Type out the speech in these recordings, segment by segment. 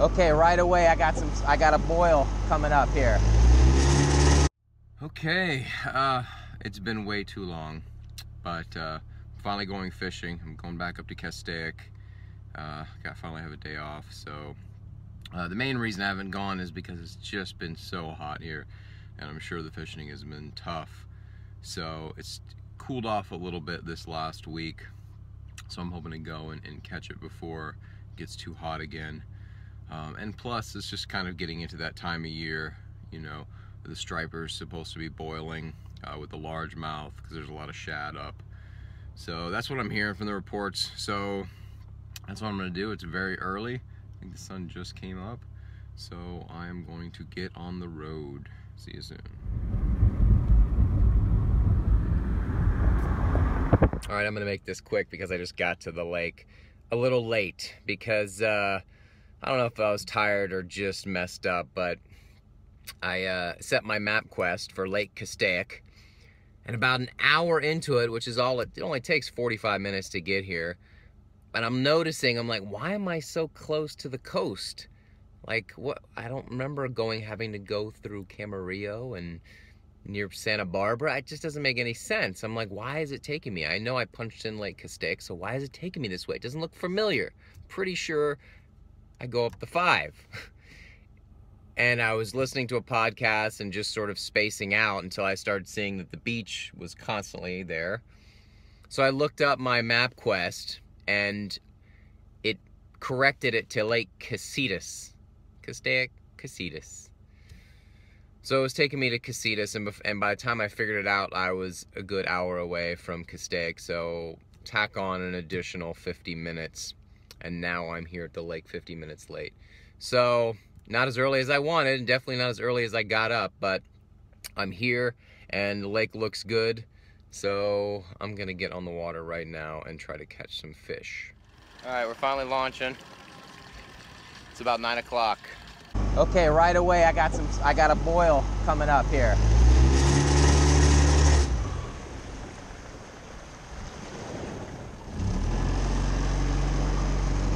Okay, right away I got a boil coming up here. Okay, it's been way too long, but finally going fishing. I'm going back up to Castaic. Finally have a day off, so the main reason I haven't gone is because it's just been so hot here, and I'm sure the fishing has been tough. So it's cooled off a little bit this last week, so I'm hoping to go and catch it before it gets too hot again. And plus, it's just kind of getting into that time of year, you know, the striper's supposed to be boiling with the largemouth because there's a lot of shad up. So that's what I'm hearing from the reports. So that's what I'm going to do. It's very early. I think the sun just came up. So I'm going to get on the road. See you soon. All right, I'm going to make this quick because I just got to the lake a little late because I don't know if I was tired or just messed up, but I set my MapQuest for Lake Castaic, and about an hour into it, which is all it only takes 45 minutes to get here, and I'm noticing, I'm like, why am I so close to the coast? Like, what? I don't remember having to go through Camarillo and near Santa Barbara. It just doesn't make any sense. I'm like, why is it taking me? I know I punched in Lake Castaic, so why is it taking me this way? It doesn't look familiar. Pretty sure I go up the 5. And I was listening to a podcast and just sort of spacing out until I started seeing that the beach was constantly there. So I looked up my MapQuest and it corrected it to Lake Casitas. Castaic, Casitas. So it was taking me to Casitas, and by the time I figured it out, I was a good hour away from Castaic. So tack on an additional 50 minutes. And now I'm here at the lake 50 minutes late. So not as early as I wanted, and definitely not as early as I got up, but I'm here and the lake looks good. So I'm gonna get on the water right now and try to catch some fish. All right, we're finally launching. It's about 9 o'clock. Okay, right away I got a boil coming up here.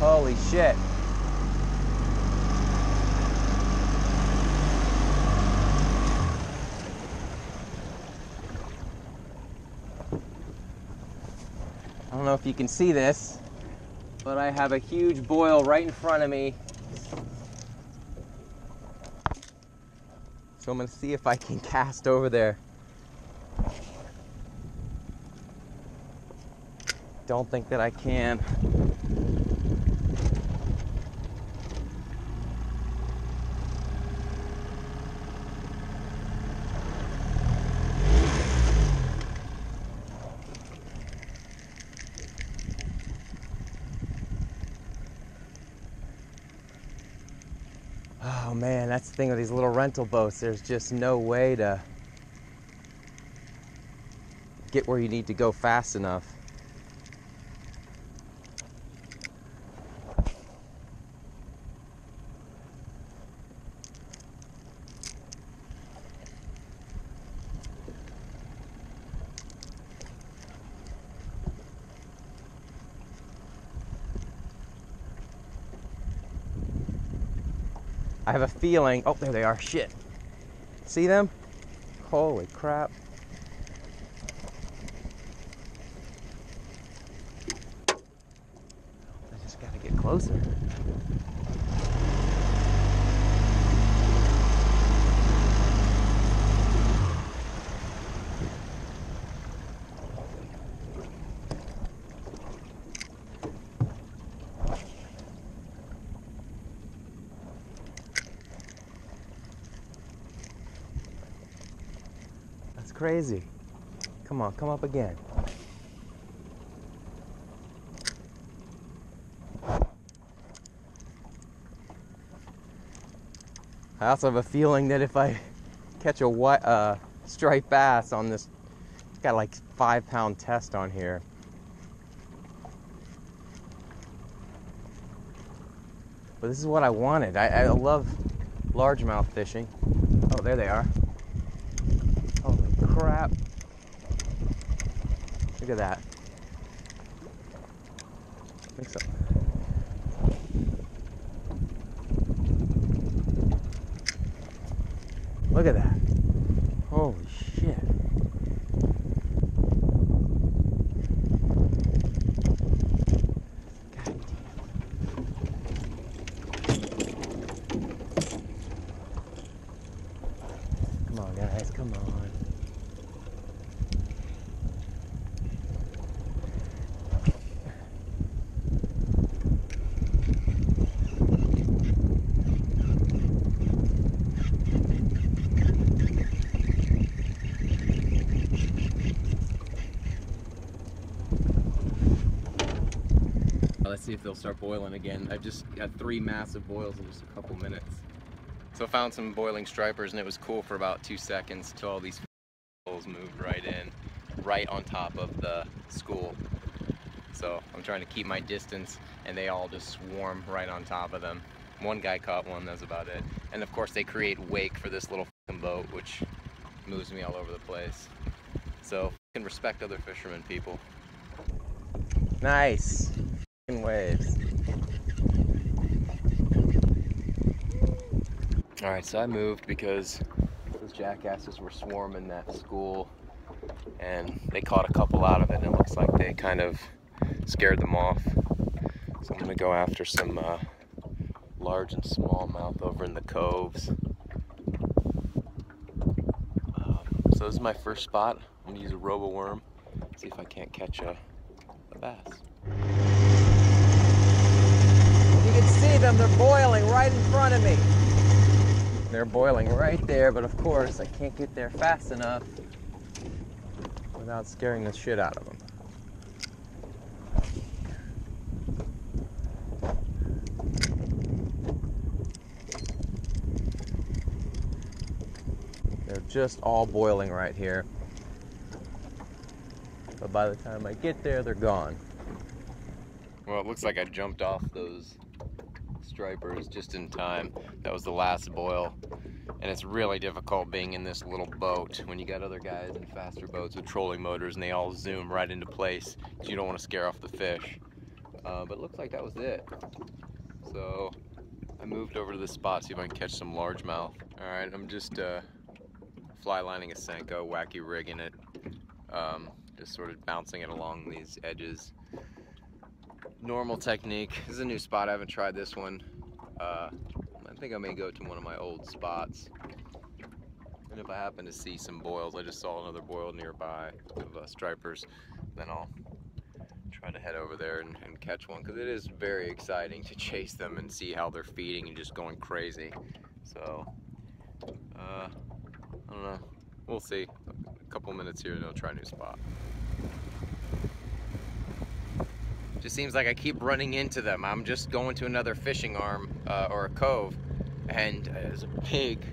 Holy shit. I don't know if you can see this, but I have a huge boil right in front of me. So I'm gonna see if I can cast over there. Don't think that I can. Oh man, that's the thing with these little rental boats. There's just no way to get where you need to go fast enough. I have a feeling, oh, there they are, shit. See them? Holy crap. I just gotta get closer. Crazy. Come on, come up again. I also have a feeling that if I catch a striped bass on this, it's got like 5-pound test on here. But this is what I wanted. I love largemouth fishing. Oh, there they are. Holy crap. Look at that. Mix up. Look at that. Holy shit. God damn. Come on, guys, come on. Let's see if they'll start boiling again. I've just got 3 massive boils in just a couple minutes. So I found some boiling stripers and it was cool for about 2 seconds till all these holes moved right in, right on top of the school. So I'm trying to keep my distance and they all just swarm right on top of them. One guy caught one, that's about it. And of course they create wake for this little boat, which moves me all over the place. So can respect other fishermen, people. Nice. Waves. Alright, so I moved because those jackasses were swarming that school and they caught a couple out of it and it looks like they kind of scared them off. So I'm going to go after some large and smallmouth over in the coves. So this is my first spot. I'm going to use a robo worm, see if I can't catch a bass. You can see them, they're boiling right in front of me. They're boiling right there, but of course I can't get there fast enough without scaring the shit out of them. They're just all boiling right here. But by the time I get there, they're gone. Well, it looks like I jumped off those stripers just in time. That was the last boil. And it's really difficult being in this little boat when you got other guys in faster boats with trolling motors and they all zoom right into place because you don't want to scare off the fish. But it looks like that was it. So I moved over to this spot, see if I can catch some largemouth. Alright, I'm just fly lining a Senko, wacky rigging it. Just sort of bouncing it along these edges. Normal technique. This is a new spot, I haven't tried this one. I think I may go to one of my old spots. And if I happen to see some boils, I just saw another boil nearby of stripers, then I'll try to head over there and catch one, because it is very exciting to chase them and see how they're feeding and just going crazy. So, I don't know. We'll see. A couple minutes here and I'll try a new spot. Just seems like I keep running into them. I'm just going to another fishing arm or a cove, and there's a big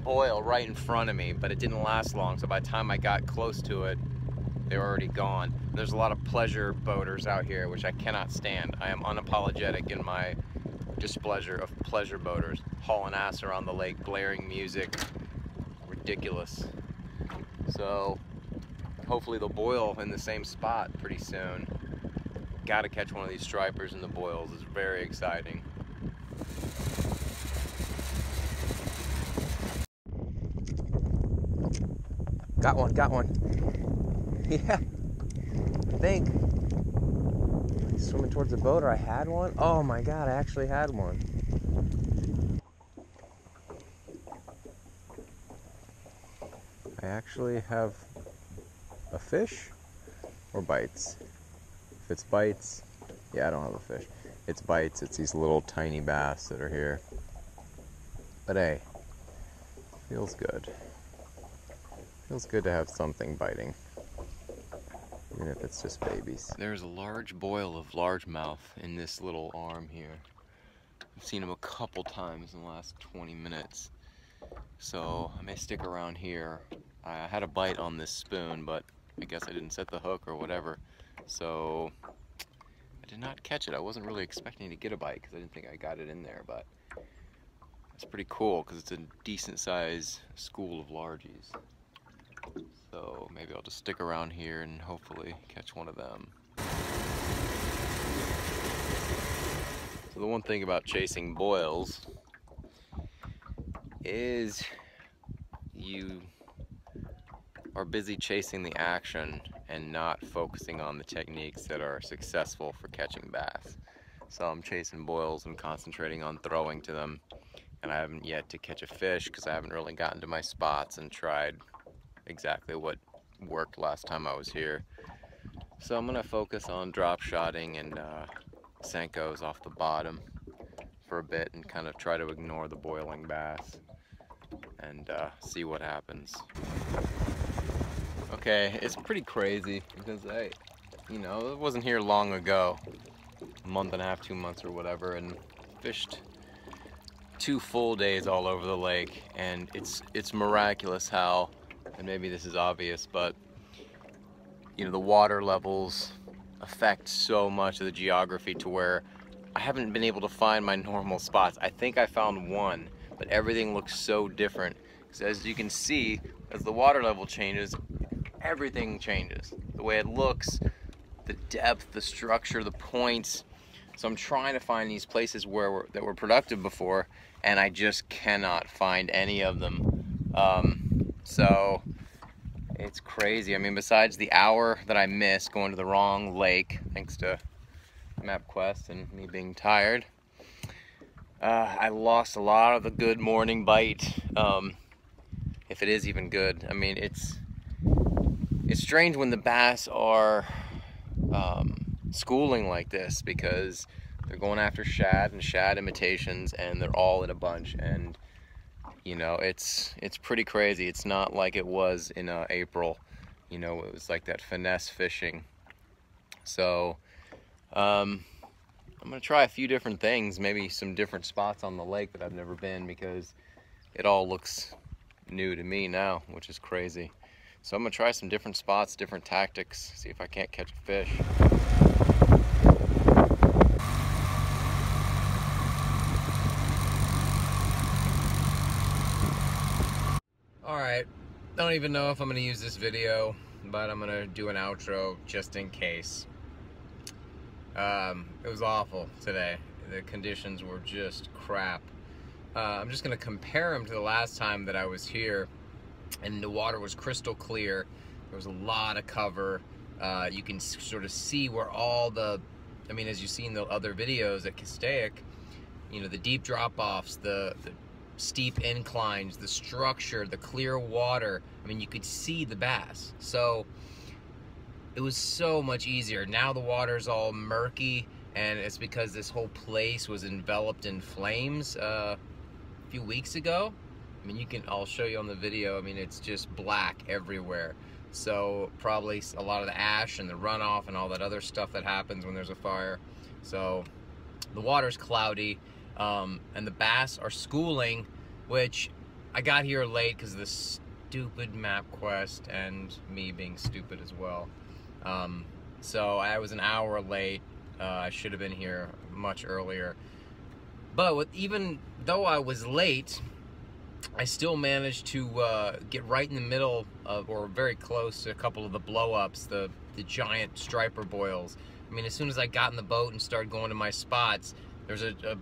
boil right in front of me, but it didn't last long, so by the time I got close to it, they were already gone. There's a lot of pleasure boaters out here, which I cannot stand. I am unapologetic in my displeasure of pleasure boaters, hauling ass around the lake, blaring music, ridiculous. So hopefully they'll boil in the same spot pretty soon. Gotta catch one of these stripers in the boils. It's very exciting. Got one. Yeah, I think. Swimming towards the boat, or I had one? Oh my god, I actually had one. I actually have a fish or bites. If it's bites, yeah, I don't have a fish. It's bites, it's these little tiny bass that are here. But hey, feels good. Feels good to have something biting, even if it's just babies. There's a large boil of largemouth in this little arm here. I've seen them a couple times in the last 20 minutes. So I may stick around here. I had a bite on this spoon, but I guess I didn't set the hook or whatever. So I did not catch it. I wasn't really expecting to get a bite because I didn't think I got it in there, but it's pretty cool because it's a decent sized school of largies. So maybe I'll just stick around here and hopefully catch one of them. So the one thing about chasing boils is you are busy chasing the action and not focusing on the techniques that are successful for catching bass. So I'm chasing boils and concentrating on throwing to them, and I haven't yet to catch a fish because I haven't really gotten to my spots and tried exactly what worked last time I was here. So I'm gonna focus on drop shotting and Senkos off the bottom for a bit and kind of try to ignore the boiling bass and see what happens. Okay, it's pretty crazy because I wasn't here long ago, a month and a half, 2 months or whatever, and fished 2 full days all over the lake, and it's miraculous how, and maybe this is obvious, but the water levels affect so much of the geography to where I haven't been able to find my normal spots. I think I found one, but everything looks so different. Because as you can see, as the water level changes, everything changes. The way it looks, the depth, the structure, the points. So I'm trying to find these places that were productive before, and I just cannot find any of them. So it's crazy. I mean, besides the hour that I missed going to the wrong lake, thanks to MapQuest and me being tired, I lost a lot of the good morning bite, if it is even good. I mean, it's strange when the bass are schooling like this, because they're going after shad and shad imitations, and they're all in a bunch, and it's pretty crazy. It's not like it was in April. It was like that finesse fishing. So I'm gonna try a few different things, maybe some different spots on the lake that I've never been, because it all looks new to me now, which is crazy. So I'm gonna try some different spots, different tactics, see if I can't catch a fish. Alright, I don't even know if I'm gonna use this video, but I'm gonna do an outro just in case. It was awful today. The conditions were just crap. I'm just gonna compare them to the last time that I was here, and the water was crystal clear. There was a lot of cover. You can sort of see where all the, as you see in the other videos at Castaic, the deep drop-offs, the steep inclines, the structure, the clear water. You could see the bass. So it was so much easier. Now the water's all murky, and it's because this whole place was enveloped in flames a few weeks ago. I'll show you on the video. It's just black everywhere. So probably a lot of the ash and the runoff and all that other stuff that happens when there's a fire. So the water's cloudy, and the bass are schooling, which I got here late because of the stupid MapQuest and me being stupid as well. So I was an hour late. I should have been here much earlier. But even though I was late, I still managed to get right in the middle of, or very close to, a couple of the blow-ups, the giant striper boils. As soon as I got in the boat and started going to my spots, there's a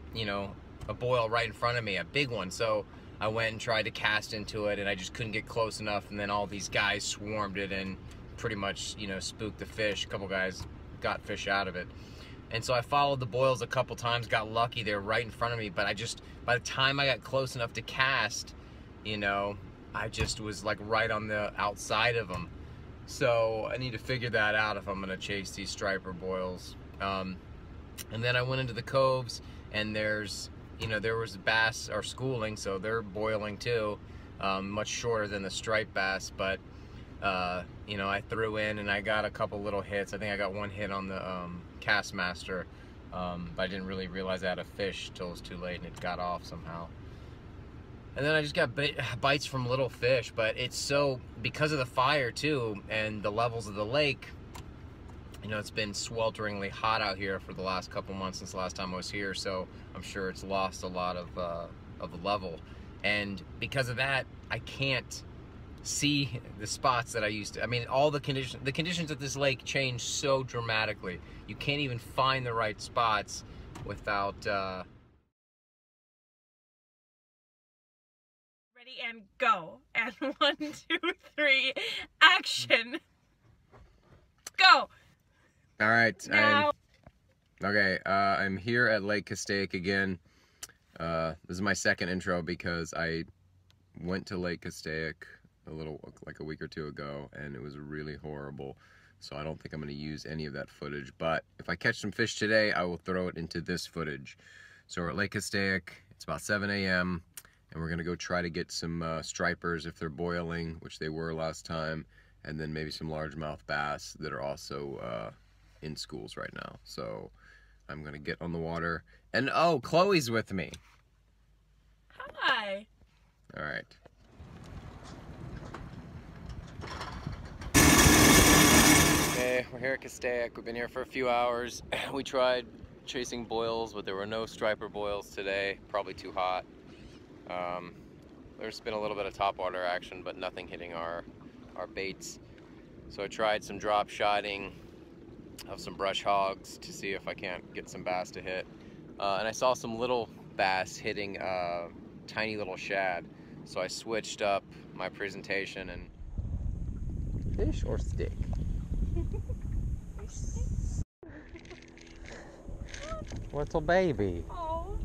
boil right in front of me, a big one. So I went and tried to cast into it, and I just couldn't get close enough, and then all these guys swarmed it and pretty much, spooked the fish. A couple guys got fish out of it. And so I followed the boils a couple times, got lucky, they were right in front of me, but by the time I got close enough to cast, I just was like right on the outside of them. So I need to figure that out if I'm gonna chase these striper boils. And then I went into the coves, and there was bass are schooling, so they're boiling too, much shorter than the striped bass, but I threw in and I got a couple little hits. I think I got one hit on the Castmaster, but I didn't really realize I had a fish till it was too late and it got off somehow. And then I just got bites from little fish, but it's because of the fire too and the levels of the lake, it's been swelteringly hot out here for the last couple months since the last time I was here, so I'm sure it's lost a lot of the level. And because of that, I can't see the spots that I used to. All the conditions at this lake change so dramatically. You can't even find the right spots without Ready and go. And 1, 2, 3, action. Go. All right. Now. I'm here at Lake Castaic again. This is my second intro because I went to Lake Castaic like a week or two ago, and it was really horrible. So I don't think I'm going to use any of that footage. But if I catch some fish today, I will throw it into this footage. So we're at Lake Castaic. It's about 7 a.m. and we're going to go try to get some stripers if they're boiling, which they were last time, and then maybe some largemouth bass that are also in schools right now. So I'm going to get on the water. And oh, Chloe's with me. Hi. All right. Okay, we're here at Castaic. We've been here for a few hours. We tried chasing boils, but there were no striper boils today. Probably too hot. There's been a little bit of topwater action, but nothing hitting our baits. So I tried some drop shotting of some brush hogs to see if I can't get some bass to hit. And I saw some little bass hitting tiny little shad. So I switched up my presentation and... Fish or stick? Little baby. Oh.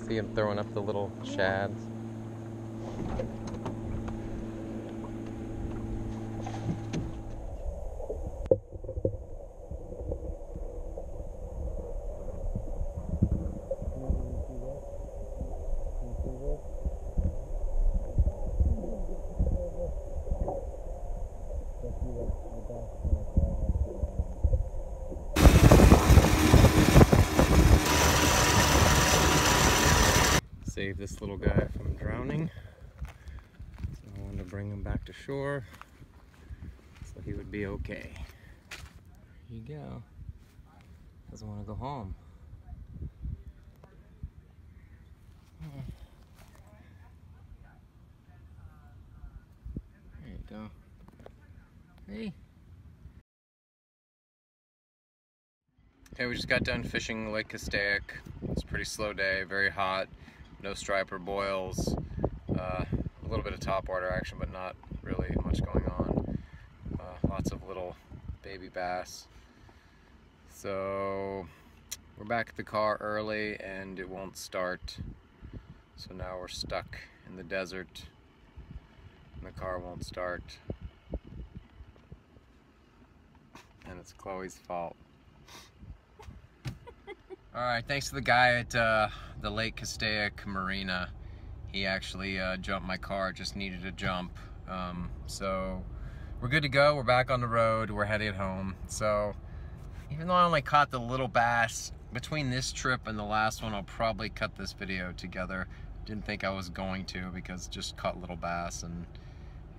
See him throwing up the little shads. Save this little guy from drowning. So I wanted to bring him back to shore so he would be okay. Here you go. Doesn't want to go home. There you go. Hey. Okay, we just got done fishing Lake Castaic. It's a pretty slow day, very hot. No striper boils, a little bit of topwater action, but not really much going on. Lots of little baby bass. So we're back at the car early and it won't start. So now we're stuck in the desert and the car won't start. And it's Chloe's fault. Alright, thanks to the guy at the Lake Castaic Marina. He actually jumped my car, just needed a jump. So we're good to go, we're back on the road, we're headed home. So even though I only caught the little bass, between this trip and the last one, I'll probably cut this video together. Didn't think I was going to because just caught little bass and,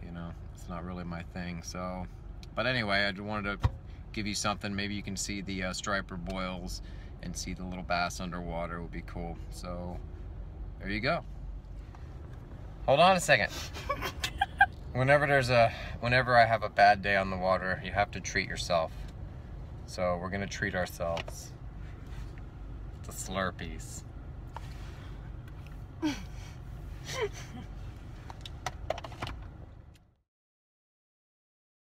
you know, it's not really my thing. So, but anyway, I wanted to give you something. Maybe you can see the striper boils and see the little bass underwater. Would be cool. So there you go. Hold on a second. Whenever I have a bad day on the water, you have to treat yourself. So we're gonna treat ourselves to Slurpees.